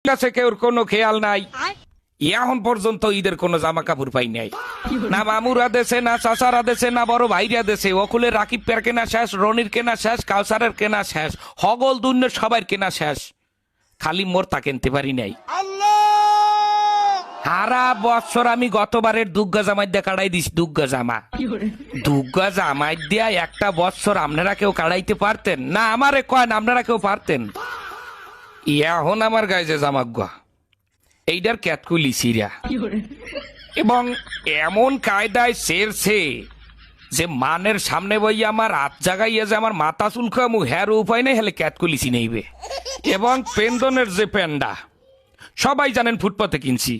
কাছে কেউর কোনো খেয়াল নাই। এখন পর্যন্ত ঈদের কোনো জামা কাপড় পাই নাই, না মামুরা দেশে, না চাচারা দেশে, না বড় ভাইরা দেশে। অকুলের রাকিবের কেনা শেষ, রনির কেনা শেষ, কাউসারের কেনা শেষ, হগল দুন্নের সবার কেনা শেষ, খালি মোর তা কিনতে পারি নাই। সারা বছর আমি গতবারের দুগ্গা জামাই দিয়ে কাটাই দিছি। দুগ্গা জামাই দিয়া একটা বছর আপনারা কেউ কাটাইতে পারতেন না? আমারে কয়েন আপনারা কেউ পারতেন? এখন আমার গায়ে যে জামাগুয়া এইটার ক্যাতকুলি সিরা এবং এমন কায়দায় সেরছে যে মানের সামনে বই আমার হাত জাগাইয়া যে আমার মাথা চুলকামু হ্যার উপায় নেই, হেলে ক্যাতকুলি চিনাইবে। এবং পেন্দনের যে প্যান্ডা সবাই জানেন ফুটপাতে কিনছি,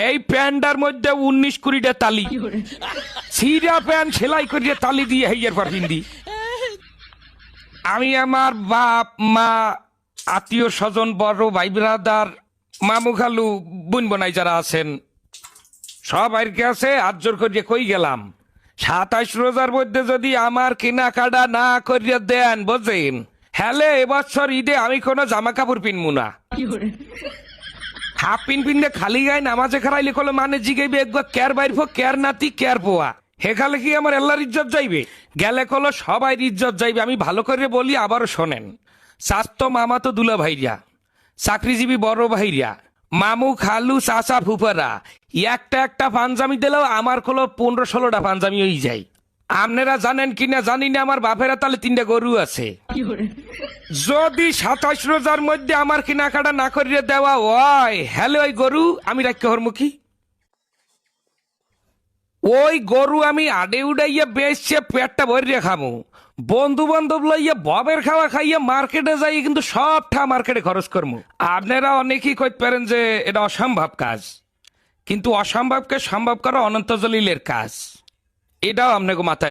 এই প্যান্ডার মধ্যে 19-20টা তালি, সিরা প্যান্ট সেলাই করিয়ে তালি দিয়ে হেয়ার পর পিন্দি। আমি আমার বাপ মা, আত্মীয় স্বজন, বড় ভাই ব্রাদার, মামু খালু, বোন বোনাই যারা আছেন সবার কাছে হাত জোর করিয়ে কই গেলাম, 27 রোজার মধ্যে যদি আমার কেনাকাটা না করিয়ে দেন বোঝেন, হ্যালে এবছর ঈদে আমি কোনো জামা কাপড় পিনবো না। হাফ পিনতে খালি গায়ে নামাজে খারাইলে কলো মানে জিগাইবে একবার কেয়ার বাইরফো, কেয়ার নাতি, কেয়ার পোয়া, হেখালে কি আমার আল্লাহর ইজ্জত যাইবে? গেলে কলো সবাই ইজ্জত যাইবে। আমি ভালো করে বলি, আবারও শোনেন। স্বাস্থ্য মামা তো দুলা ভাইরা, চাকরিজীবী বড় ভাইরা, মামু খালু চাচা ফুফারা একটা একটা পাঞ্জামি দিলেও আমার কলো 15-16টা পাঞ্জামি হয়ে যায়। আপনারা জানেন কিনা জানি না, আমার বাপেরা তাহলে 3টা গরু আছে। যদি 27 রোজার মধ্যে আমার কেনাকাটা না করিয়ে দেওয়া হয়, হ্যালো ওই গরু আমি রাখতে হরমুখী, ওই গরু আমি আডে উড়াইয়া বেচছে পেটটা ভরিয়ে খামু। বন্ধু বান্ধব লইয়া ববের খাওয়া খাইয়া মার্কেটে যাই, কিন্তু সবটা মার্কেটে খরচ করবো। আপনারা অনেকেই কইতে পারেন যে এটা অসম্ভব কাজ, কিন্তু অসম্ভবকে সম্ভব করা অনন্ত জলিলের কাজ, এটাও আপনাকে মাথায়